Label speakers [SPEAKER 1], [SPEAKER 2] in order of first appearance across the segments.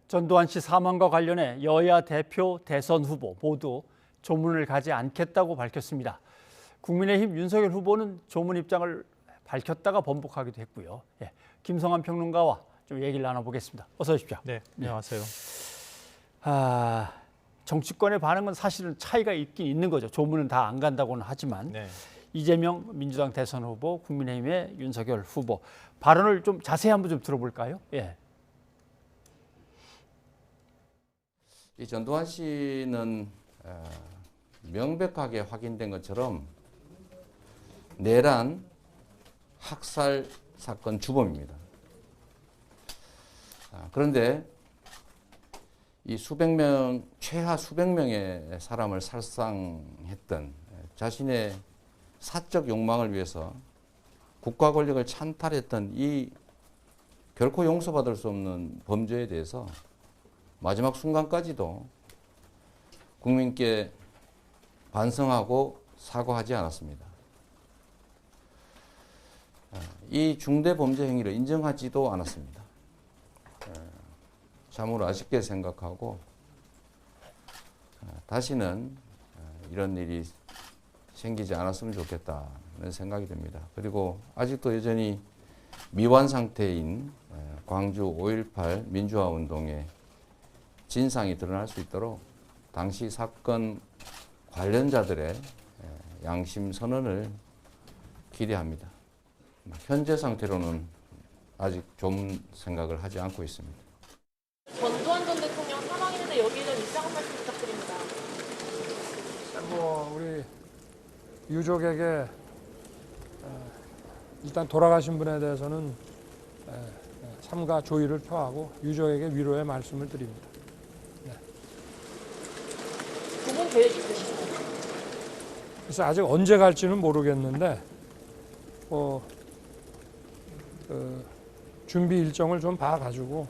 [SPEAKER 1] 전두환 씨 사망과 관련해 여야 대표 대선 후보 모두 조문을 가지 않겠다고 밝혔습니다. 국민의힘 윤석열 후보는 조문 입장을 밝혔다가 번복하기도 했고요. 김성환 평론가와 좀 얘기를 나눠보겠습니다. 어서 오십시오.
[SPEAKER 2] 네, 안녕하세요.
[SPEAKER 1] 정치권의 반응은 사실은 차이가 있긴 있는 거죠. 조문은 다 안 간다고는 하지만 이재명 민주당 대선 후보, 국민의힘의 윤석열 후보 발언을 좀 자세히 한번 좀 들어볼까요?
[SPEAKER 3] 이 전두환 씨는 명백하게 확인된 것처럼 내란 학살 사건 주범입니다. 그런데 이 최하 수백 명의 사람을 살상했던 자신의 사적 욕망을 위해서 국가 권력을 찬탈했던 이 결코 용서받을 수 없는 범죄에 대해서 마지막 순간까지도 국민께 반성하고 사과하지 않았습니다. 이 중대 범죄 행위를 인정하지도 않았습니다. 참으로 아쉽게 생각하고 다시는 이런 일이 생기지 않았으면 좋겠다는 생각이 듭니다. 그리고 아직도 여전히 미완 상태인 광주 5.18 민주화 운동의 진상이 드러날 수 있도록 당시 사건 관련자들의 양심 선언을 기대합니다. 현재 상태로는 아직 좀 생각을 하지 않고 있습니다.
[SPEAKER 4] 전두환 전 대통령 사망일에 여기에 대한 입장 한 말씀 부탁드립니다.
[SPEAKER 5] 우리 유족에게 일단 돌아가신 분에 대해서는 삼가 조의를 표하고 유족에게 위로의 말씀을 드립니다.
[SPEAKER 4] 조문 계획 있으신가요?
[SPEAKER 5] 그래서 아직 언제 갈지는 모르겠는데 준비 일정을 좀 봐가지고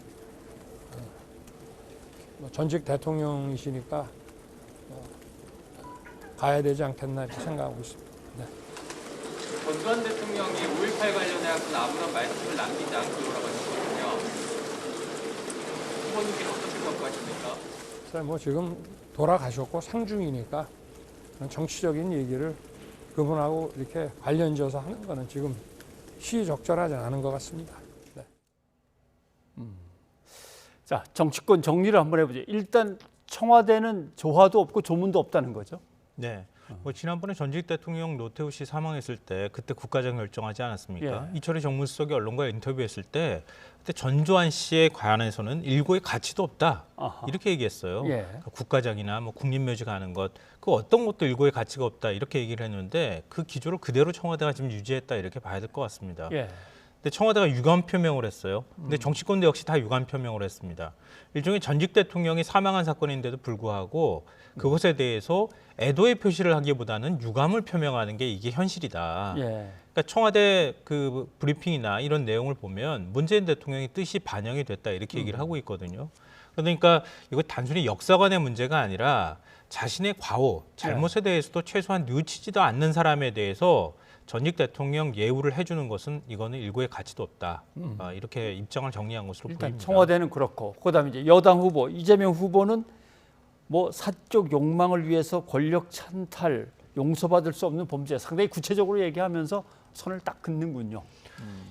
[SPEAKER 5] 전직 대통령이시니까 가야 되지 않겠나 이렇게 생각하고 있습니다.
[SPEAKER 6] 전두환 대통령이 5.18 관련해서 아무런 말씀을 남기지 않고 돌아가셨거든요. 후보님께는 어떻게 평가하십니까?
[SPEAKER 5] 지금 돌아가셨고 상중이니까 정치적인 얘기를 그분하고 이렇게 관련지어서 하는 거는 지금 시적절하지 않은 것 같습니다.
[SPEAKER 1] 자, 정치권 정리를 한번 해보죠. 일단 청와대는 조화도 없고 조문도 없다는 거죠.
[SPEAKER 2] 네. 지난번에 전직 대통령 노태우 씨 사망했을 때 그때 국가장 결정하지 않았습니까? 이철희 정무수석이 언론과 인터뷰했을 때 그때 전두환 씨에 관해서는 일고의 가치도 없다. 이렇게 얘기했어요. 그러니까 국가장이나 국립묘지 가는 것, 그 어떤 것도 일고의 가치가 없다. 이렇게 얘기를 했는데 그 기조를 그대로 청와대가 지금 유지했다. 이렇게 봐야 될 것 같습니다. 근데 청와대가 유감 표명을 했어요. 근데 정치권도 역시 다 유감 표명을 했습니다. 일종의 전직 대통령이 사망한 사건인데도 불구하고 그것에 대해서 애도의 표시를 하기보다는 유감을 표명하는 게 이게 현실이다. 그러니까 청와대 그 브리핑이나 이런 내용을 보면 문재인 대통령의 뜻이 반영이 됐다 이렇게 얘기를 하고 있거든요. 그러니까 이거 단순히 역사관의 문제가 아니라 자신의 과오, 잘못에 대해서도 최소한 뉘우치지도 않는 사람에 대해서 전직 대통령 예우를 해주는 것은 이거는 일고의 가치도 없다. 이렇게 입장을 정리한 것으로
[SPEAKER 1] 일단
[SPEAKER 2] 보입니다.
[SPEAKER 1] 청와대는 그렇고 그다음에 이제 여당 후보 이재명 후보는 사적 욕망을 위해서 권력 찬탈, 용서받을 수 없는 범죄 상당히 구체적으로 얘기하면서 선을 딱 긋는군요.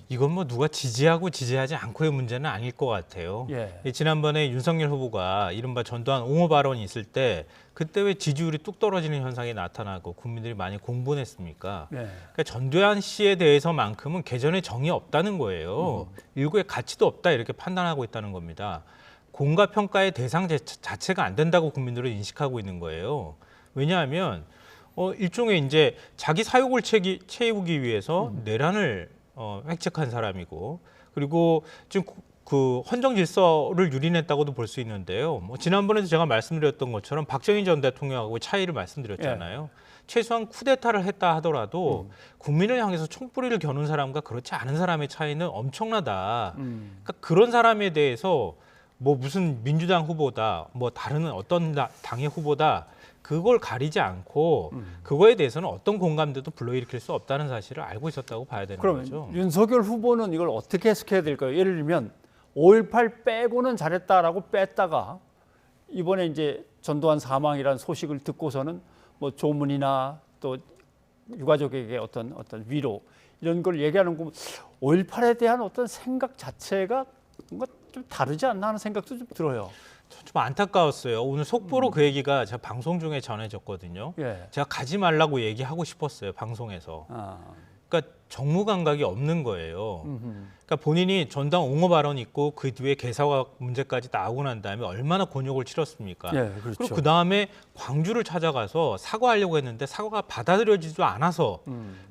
[SPEAKER 2] 이건 누가 지지하고 지지하지 않고의 문제는 아닐 것 같아요. 지난번에 윤석열 후보가 이른바 전두환 옹호 발언이 있을 때 그때 왜 지지율이 뚝 떨어지는 현상이 나타나고 국민들이 많이 공분했습니까? 그러니까 전두환 씨에 대해서만큼은 개전의 정이 없다는 거예요. 일고의 가치도 없다 이렇게 판단하고 있다는 겁니다. 공과 평가의 대상 자체가 안 된다고 국민들은 인식하고 있는 거예요. 왜냐하면 일종의 이제 자기 사욕을 채우기 위해서 내란을 획책한 사람이고 그리고 지금 그 헌정 질서를 유린했다고도 볼 수 있는데요. 지난번에도 제가 말씀드렸던 것처럼 박정희 전 대통령하고 차이를 말씀드렸잖아요. 최소한 쿠데타를 했다 하더라도 국민을 향해서 총뿌리를 겨눈 사람과 그렇지 않은 사람의 차이는 엄청나다. 그러니까 그런 사람에 대해서 무슨 민주당 후보다 다른 어떤 당의 후보다 그걸 가리지 않고 그거에 대해서는 어떤 공감대도 불러일으킬 수 없다는 사실을 알고 있었다고 봐야 되는
[SPEAKER 1] 그러면
[SPEAKER 2] 거죠.
[SPEAKER 1] 윤석열 후보는 이걸 어떻게 해석해야 될까요? 예를 들면 5.18 빼고는 잘했다라고 뺐다가 이번에 이제 전두환 사망이라는 소식을 듣고서는 뭐 조문이나 또 유가족에게 어떤 위로 이런 걸 얘기하는 거 5.18에 대한 어떤 생각 자체가 뭔가 좀 다르지 않나 하는 생각도 좀 들어요.
[SPEAKER 2] 좀 안타까웠어요. 오늘 속보로 그 얘기가 제가 방송 중에 전해졌거든요.
[SPEAKER 1] 예.
[SPEAKER 2] 제가 가지 말라고 얘기하고 싶었어요. 방송에서. 그러니까 정무 감각이 없는 거예요. 그러니까 본인이 전당 옹호 발언 있고 그 뒤에 개사과 문제까지 나오고 난 다음에 얼마나 곤욕을 치렀습니까?
[SPEAKER 1] 예, 그렇죠.
[SPEAKER 2] 그리고 그 다음에 광주를 찾아가서 사과하려고 했는데 사과가 받아들여지지도 않아서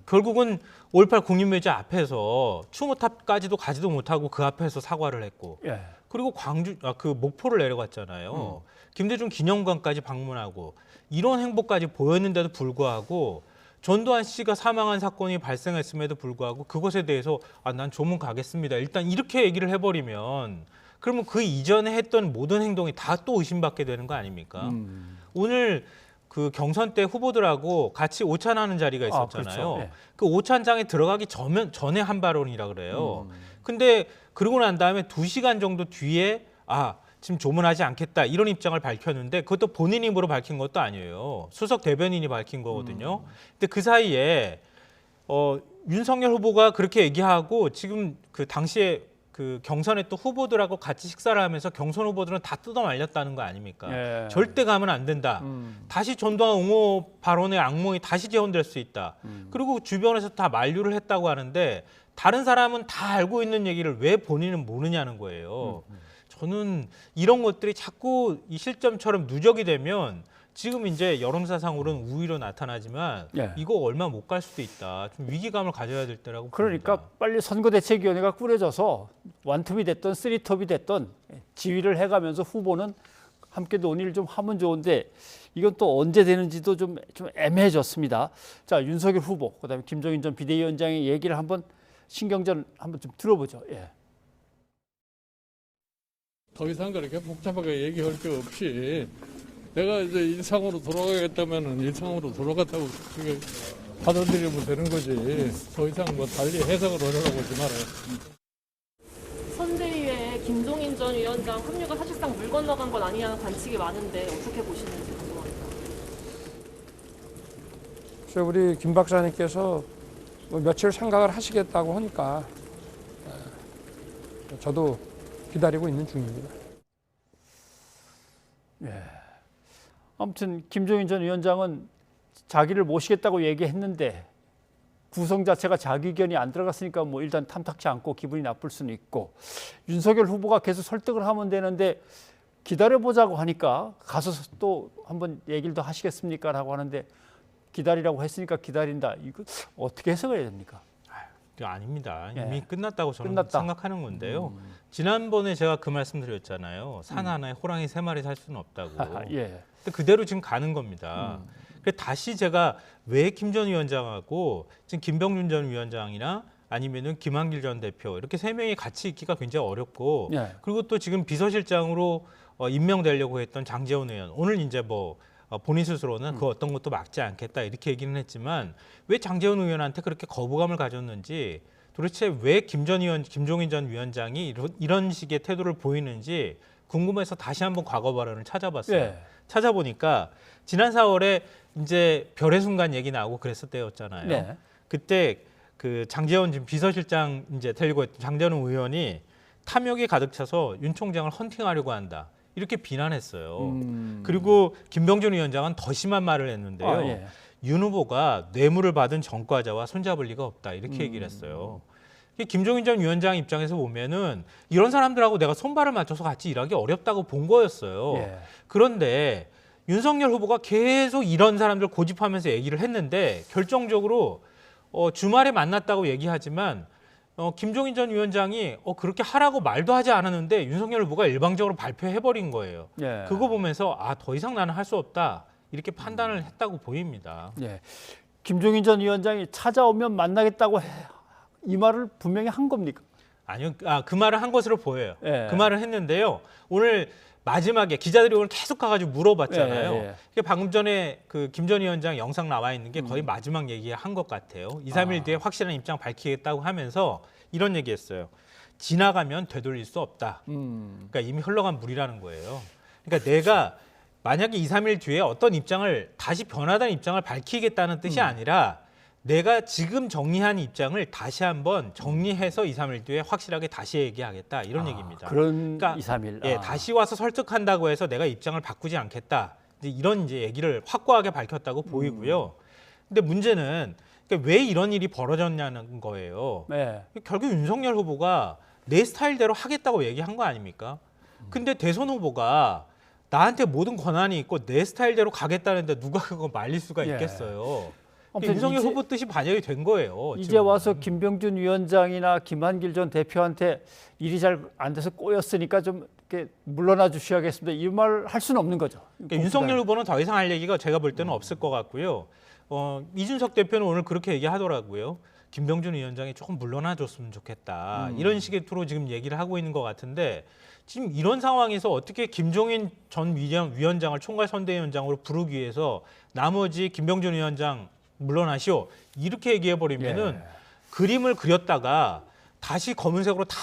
[SPEAKER 2] 결국은 5.18 국립묘지 앞에서 추모탑까지도 가지도 못하고 그 앞에서 사과를 했고
[SPEAKER 1] 예.
[SPEAKER 2] 그리고 그 목포를 내려갔잖아요. 김대중 기념관까지 방문하고 이런 행보까지 보였는데도 불구하고 전두환 씨가 사망한 사건이 발생했음에도 불구하고 그것에 대해서 난 조문 가겠습니다. 일단 이렇게 얘기를 해버리면 그러면 그 이전에 했던 모든 행동이 다 또 의심받게 되는 거 아닙니까? 오늘 그 경선 때 후보들하고 같이 오찬하는 자리가 있었잖아요.
[SPEAKER 1] 그렇죠. 예.
[SPEAKER 2] 그 오찬장에 들어가기 전에 한 발언이라 그래요. 근데 그러고 난 다음에 2시간 정도 뒤에 지금 조문하지 않겠다 이런 입장을 밝혔는데 그것도 본인 입으로 밝힌 것도 아니에요. 수석 대변인이 밝힌 거거든요. 근데 그 사이에 윤석열 후보가 그렇게 얘기하고 지금 그 당시에 그 경선에 또 후보들하고 같이 식사를 하면서 경선 후보들은 다 뜯어 말렸다는 거 아닙니까?
[SPEAKER 1] 예.
[SPEAKER 2] 절대 가면 안 된다. 다시 전두환 옹호 발언의 악몽이 다시 재현될 수 있다. 그리고 주변에서 다 만류를 했다고 하는데 다른 사람은 다 알고 있는 얘기를 왜 본인은 모르냐는 거예요. 저는 이런 것들이 자꾸 이 실점처럼 누적이 되면 지금 이제 여론사상으로는 우위로 나타나지만
[SPEAKER 1] 예.
[SPEAKER 2] 이거 얼마 못 갈 수도 있다. 좀 위기감을 가져야 될 때라고
[SPEAKER 1] 그러니까
[SPEAKER 2] 봅니다.
[SPEAKER 1] 빨리 선거대책위원회가 꾸려져서 원톱이 됐던 쓰리톱이 됐던 지휘를 해가면서 후보는 함께 논의를 좀 하면 좋은데 이건 또 언제 되는지도 좀 애매해졌습니다. 자, 윤석열 후보, 그다음에 김종인 전 비대위원장의 얘기를 한번 신경전 한번 좀 들어보죠. 예.
[SPEAKER 7] 더 이상 그렇게 복잡하게 얘기할 게 없이 내가 이제 일상으로 돌아가겠다면은 일상으로 돌아갔다고 그게 받아들이면 되는 거지. 더 이상 뭐 달리 해석을 하려고 하지 말아요.
[SPEAKER 4] 선대위에 김종인 전 위원장 합류가 사실상 물 건너간 건 아니냐는 관측이 많은데 어떻게 보시는지 궁금합니다.
[SPEAKER 5] 우리 김 박사님께서 뭐 며칠 생각을 하시겠다고 하니까 저도 기다리고 있는 중입니다.
[SPEAKER 1] 예. 아무튼 김종인 전 위원장은 자기를 모시겠다고 얘기했는데 구성 자체가 자기 의견이 안 들어갔으니까 뭐 일단 탐탁치 않고 기분이 나쁠 수는 있고 윤석열 후보가 계속 설득을 하면 되는데 기다려보자고 하니까 가서 또 한번 얘기를 더 하시겠습니까? 라고 하는데 기다리라고 했으니까 기다린다. 이거 어떻게 해석을 해야 됩니까?
[SPEAKER 2] 아닙니다.
[SPEAKER 1] 예.
[SPEAKER 2] 이미 끝났다고 저는
[SPEAKER 1] 끝났다.
[SPEAKER 2] 생각하는 건데요. 지난번에 제가 그 말씀 드렸잖아요. 산 하나에 호랑이 3마리 살 수는 없다고.
[SPEAKER 1] 예.
[SPEAKER 2] 근데 그대로 지금 가는 겁니다. 그래서 다시 제가 왜 김 전 위원장하고 지금 김병준 전 위원장이나 아니면은 김한길 전 대표 이렇게 3명이 같이 있기가 굉장히 어렵고
[SPEAKER 1] 예.
[SPEAKER 2] 그리고 또 지금 비서실장으로 임명되려고 했던 장제원 의원 오늘 이제 뭐 본인 스스로는 그 어떤 것도 막지 않겠다 이렇게 얘기는 했지만 왜 장제원 의원한테 그렇게 거부감을 가졌는지 도대체 왜 김종인 전 위원장이 이런 식의 태도를 보이는지 궁금해서 다시 한번 과거 발언을 찾아봤어요.
[SPEAKER 1] 예.
[SPEAKER 2] 찾아보니까 지난 4월에 이제 별의 순간 얘기 나오고 그랬을 때였잖아요.
[SPEAKER 1] 네.
[SPEAKER 2] 그때 그 장제원 지금 비서실장 이제 데리고 있던 장제원 의원이 탐욕이 가득 차서 윤 총장을 헌팅하려고 한다. 이렇게 비난했어요. 그리고 김병준 위원장은 더 심한 말을 했는데요.
[SPEAKER 1] 예.
[SPEAKER 2] 윤 후보가 뇌물을 받은 전과자와 손잡을 리가 없다. 이렇게 얘기를 했어요. 김종인 전 위원장 입장에서 보면은 이런 사람들하고 내가 손발을 맞춰서 같이 일하기 어렵다고 본 거였어요.
[SPEAKER 1] 예.
[SPEAKER 2] 그런데 윤석열 후보가 계속 이런 사람들 고집하면서 얘기를 했는데 결정적으로 주말에 만났다고 얘기하지만 김종인 전 위원장이 그렇게 하라고 말도 하지 않았는데 윤석열 후보가 일방적으로 발표해버린 거예요.
[SPEAKER 1] 예.
[SPEAKER 2] 그거 보면서 더 이상 나는 할 수 없다 이렇게 판단을 했다고 보입니다.
[SPEAKER 1] 예. 김종인 전 위원장이 찾아오면 만나겠다고 이 말을 분명히 한 겁니까?
[SPEAKER 2] 아니요, 그 말을 한 것으로 보여요.
[SPEAKER 1] 예.
[SPEAKER 2] 그 말을 했는데요. 오늘 마지막에 기자들이 오늘 계속 가가지고 물어봤잖아요.
[SPEAKER 1] 예, 예.
[SPEAKER 2] 이게 방금 전에 그 김 전 위원장 영상 나와 있는 게 거의 마지막 얘기한 것 같아요. 2, 3일 뒤에 확실한 입장 밝히겠다고 하면서 이런 얘기했어요. 지나가면 되돌릴 수 없다. 그러니까 이미 흘러간 물이라는 거예요. 그러니까 내가 만약에 2, 3일 뒤에 어떤 입장을 다시 변화된 입장을 밝히겠다는 뜻이 아니라 내가 지금 정리한 입장을 다시 한번 정리해서 2, 3일 뒤에 확실하게 다시 얘기하겠다 이런 얘기입니다.
[SPEAKER 1] 그런
[SPEAKER 2] 그러니까
[SPEAKER 1] 2, 3일.
[SPEAKER 2] 예, 다시 와서 설득한다고 해서 내가 입장을 바꾸지 않겠다. 이런 얘기를 확고하게 밝혔다고 보이고요. 근데 문제는 그러니까 왜 이런 일이 벌어졌냐는 거예요.
[SPEAKER 1] 네.
[SPEAKER 2] 결국 윤석열 후보가 내 스타일대로 하겠다고 얘기한 거 아닙니까? 근데 대선 후보가 나한테 모든 권한이 있고 내 스타일대로 가겠다는데 누가 그거 말릴 수가
[SPEAKER 1] 예.
[SPEAKER 2] 있겠어요.
[SPEAKER 1] 아무튼
[SPEAKER 2] 윤석열
[SPEAKER 1] 이제-
[SPEAKER 2] 후보 뜻이 반영이 된 거예요.
[SPEAKER 1] 이제
[SPEAKER 2] 지금.
[SPEAKER 1] 와서 김병준 위원장이나 김한길 전 대표한테 일이 잘 안 돼서 꼬였으니까 좀 이렇게 물러나 주셔야겠습니다. 이 말 할 수는 없는 거죠.
[SPEAKER 2] 그러니까 윤석열 후보는 더 이상 할 얘기가 제가 볼 때는 없을 것 같고요. 이준석 대표는 오늘 그렇게 얘기하더라고요. 김병준 위원장이 조금 물러나 줬으면 좋겠다. 이런 식의 투로 지금 얘기를 하고 있는 것 같은데 지금 이런 상황에서 어떻게 김종인 전 위원장을 총괄 선대위원장으로 부르기 위해서 나머지 김병준 위원장 물러나시오. 이렇게 얘기해버리면은 그림을 그렸다가 다시 검은색으로 다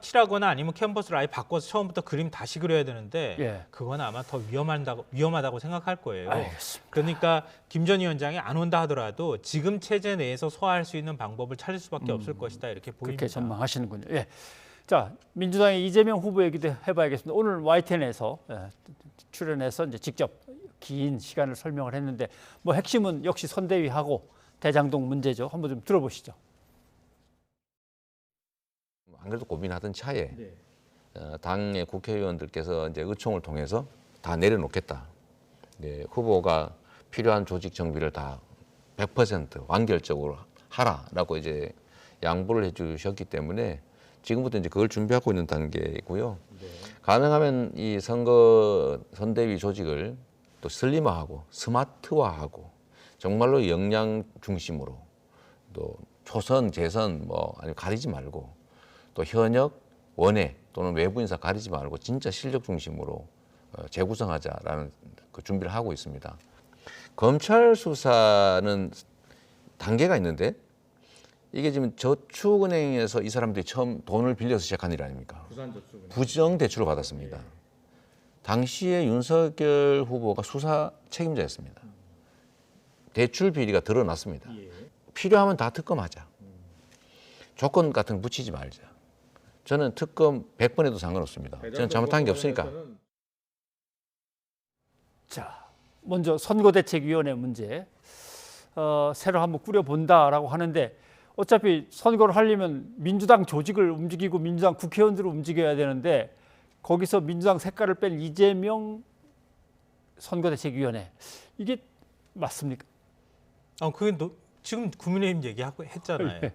[SPEAKER 2] 칠하거나 아니면 캔버스를 아예 바꿔서 처음부터 그림 다시 그려야 되는데 그건 아마 더 위험하다고 생각할 거예요.
[SPEAKER 1] 알겠습니다.
[SPEAKER 2] 그러니까 김 전 위원장이 안 온다 하더라도 지금 체제 내에서 소화할 수 있는 방법을 찾을 수밖에 없을 것이다 이렇게 보입니다.
[SPEAKER 1] 그렇게 전망하시는군요. 예. 자, 민주당의 이재명 후보 얘기도 해봐야겠습니다. 오늘 YTN에서 출연해서 이제 직접 긴 시간을 설명을 했는데 뭐 핵심은 역시 선대위하고 대장동 문제죠. 한번 좀 들어보시죠.
[SPEAKER 8] 안 그래도 고민하던 차에 당의 국회의원들께서 이제 의총을 통해서 다 내려놓겠다. 후보가 필요한 조직 정비를 다 100% 완결적으로 하라라고 이제 양보를 해주셨기 때문에 지금부터 이제 그걸 준비하고 있는 단계이고요. 가능하면 이 선대위 조직을 또 슬림화하고 스마트화하고 정말로 역량 중심으로 또 초선, 재선 뭐 아니면 가리지 말고 또 현역, 원외 또는 외부 인사 가리지 말고 진짜 실력 중심으로 재구성하자라는 그 준비를 하고 있습니다. 검찰 수사는 단계가 있는데 이게 지금 저축은행에서 이 사람들이 처음 돈을 빌려서 시작한 일 아닙니까? 부정 대출을 받았습니다. 당시에 윤석열 후보가 수사 책임자였습니다. 대출 비리가 드러났습니다. 필요하면 다 특검하자. 조건 같은 거 붙이지 말자. 저는 특검 100번 해도 상관없습니다. 저는 잘못한 게 없으니까.
[SPEAKER 1] 자, 먼저 선거대책위원회 문제 새로 한번 꾸려본다라고 하는데 어차피 선거를 하려면 민주당 조직을 움직이고 민주당 국회의원들을 움직여야 되는데 거기서 민주당 색깔을 뺀 이재명 선거대책위원회 이게 맞습니까?
[SPEAKER 2] 그게 지금 국민의힘 얘기하고 했잖아요.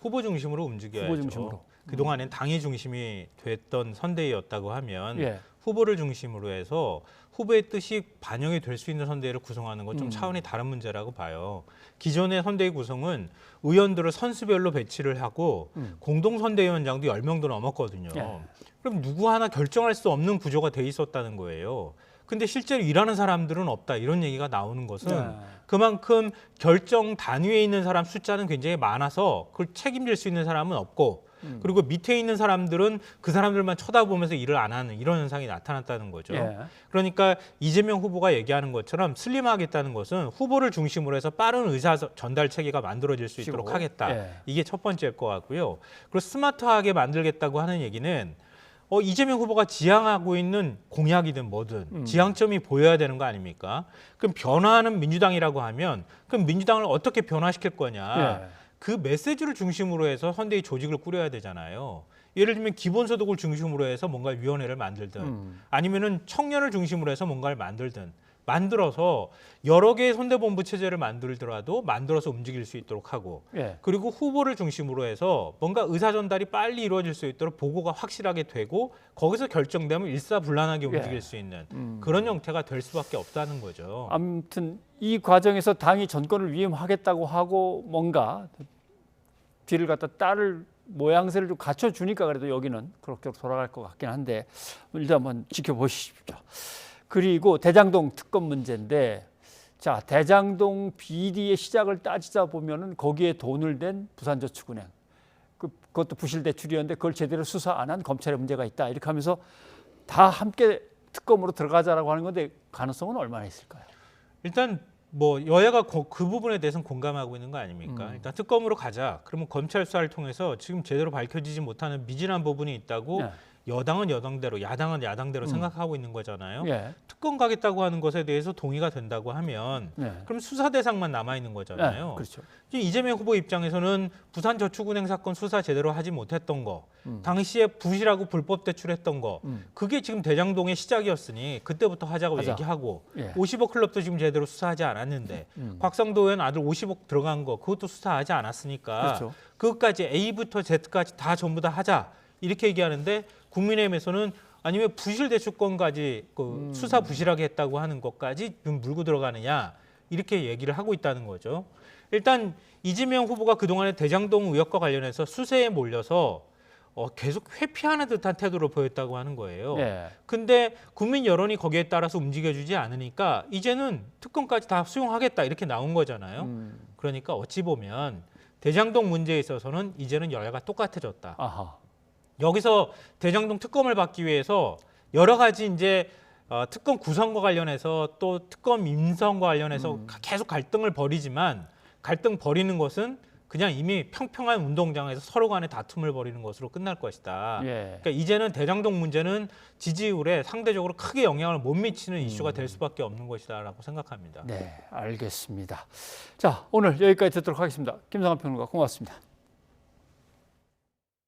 [SPEAKER 2] 후보 중심으로 움직여야죠.
[SPEAKER 1] 후보 중심으로.
[SPEAKER 2] 그동안엔 당이 중심이 됐던 선대위였다고 하면 후보를 중심으로 해서 후보의 뜻이 반영이 될 수 있는 선대위를 구성하는 건 좀 차원이 다른 문제라고 봐요. 기존의 선대위 구성은 의원들을 선수별로 배치를 하고 공동선대위원장도 10명도 넘었거든요. 그럼 누구 하나 결정할 수 없는 구조가 돼 있었다는 거예요. 근데 실제로 일하는 사람들은 없다 이런 얘기가 나오는 것은 그만큼 결정 단위에 있는 사람 숫자는 굉장히 많아서 그걸 책임질 수 있는 사람은 없고 그리고 밑에 있는 사람들은 그 사람들만 쳐다보면서 일을 안 하는 이런 현상이 나타났다는 거죠. 그러니까 이재명 후보가 얘기하는 것처럼 슬림하겠다는 것은 후보를 중심으로 해서 빠른 의사 전달 체계가 만들어질 수 있도록 하겠다. 이게 첫 번째일 것 같고요. 그리고 스마트하게 만들겠다고 하는 얘기는 이재명 후보가 지향하고 있는 공약이든 뭐든 지향점이 보여야 되는 거 아닙니까? 그럼 변화하는 민주당이라고 하면 그럼 민주당을 어떻게 변화시킬 거냐? 그 메시지를 중심으로 해서 선대위 조직을 꾸려야 되잖아요. 예를 들면 기본소득을 중심으로 해서 뭔가 위원회를 만들든 아니면은 청년을 중심으로 해서 뭔가를 만들어서 여러 개의 선대본부 체제를 만들더라도 만들어서 움직일 수 있도록 하고 그리고 후보를 중심으로 해서 뭔가 의사 전달이 빨리 이루어질 수 있도록 보고가 확실하게 되고 거기서 결정되면 일사불란하게 움직일 수 있는 그런 형태가 될 수밖에 없다는 거죠.
[SPEAKER 1] 아무튼 이 과정에서 당이 정권을 위임하겠다고 하고 뭔가 뒤를 갖다 따를 모양새를 좀 갖춰주니까 그래도 여기는 그렇게 돌아갈 것 같긴 한데 일단 한번 지켜보십시오. 그리고 대장동 특검 문제인데 자 대장동 비리의 시작을 따지다 보면은 거기에 돈을 댄 부산저축은행 그것도 부실 대출이었는데 그걸 제대로 수사 안 한 검찰의 문제가 있다. 이렇게 하면서 다 함께 특검으로 들어가자라고 하는 건데 가능성은 얼마나 있을까요?
[SPEAKER 2] 일단 뭐 여야가 그 부분에 대해서는 공감하고 있는 거 아닙니까? 일단 특검으로 가자. 그러면 검찰 수사를 통해서 지금 제대로 밝혀지지 못하는 미진한 부분이 있다고
[SPEAKER 1] 네.
[SPEAKER 2] 여당은 여당대로, 야당은 야당대로 생각하고 있는 거잖아요.
[SPEAKER 1] 예.
[SPEAKER 2] 특검 가겠다고 하는 것에 대해서 동의가 된다고 하면
[SPEAKER 1] 네.
[SPEAKER 2] 그럼 수사 대상만 남아 있는 거잖아요.
[SPEAKER 1] 네, 그렇죠.
[SPEAKER 2] 지금 이재명 후보 입장에서는 부산저축은행 사건 수사 제대로 하지 못했던 거, 당시에 부실하고 불법 대출했던 거, 그게 지금 대장동의 시작이었으니 그때부터 하자고
[SPEAKER 1] 하자.
[SPEAKER 2] 얘기하고
[SPEAKER 1] 예.
[SPEAKER 2] 50억 클럽도 지금 제대로 수사하지 않았는데 곽상도 의원 아들 50억 들어간 거 그것도 수사하지 않았으니까
[SPEAKER 1] 그렇죠.
[SPEAKER 2] 그것까지 A부터 Z까지 다 전부 다 하자 이렇게 얘기하는데 국민의힘에서는 아니 왜 부실 대출권까지 수사 부실하게 했다고 하는 것까지 좀 물고 들어가느냐 이렇게 얘기를 하고 있다는 거죠. 일단 이재명 후보가 그동안에 대장동 의혹과 관련해서 수세에 몰려서 계속 회피하는 듯한 태도를 보였다고 하는 거예요.
[SPEAKER 1] 예.
[SPEAKER 2] 근데 국민 여론이 거기에 따라서 움직여주지 않으니까 이제는 특검까지 다 수용하겠다 이렇게 나온 거잖아요. 그러니까 어찌 보면 대장동 문제에 있어서는 이제는 여야가 똑같아졌다.
[SPEAKER 1] 아하.
[SPEAKER 2] 여기서 대장동 특검을 받기 위해서 여러 가지 이제 특검 구성과 관련해서 또 특검 인선과 관련해서 계속 갈등을 벌이지만 갈등 벌이는 것은 그냥 이미 평평한 운동장에서 서로 간에 다툼을 벌이는 것으로 끝날 것이다.
[SPEAKER 1] 예.
[SPEAKER 2] 그러니까 이제는 대장동 문제는 지지율에 상대적으로 크게 영향을 못 미치는 이슈가 될 수밖에 없는 것이다라고 생각합니다.
[SPEAKER 1] 네, 알겠습니다. 자, 오늘 여기까지 듣도록 하겠습니다. 김상환 평론가 고맙습니다.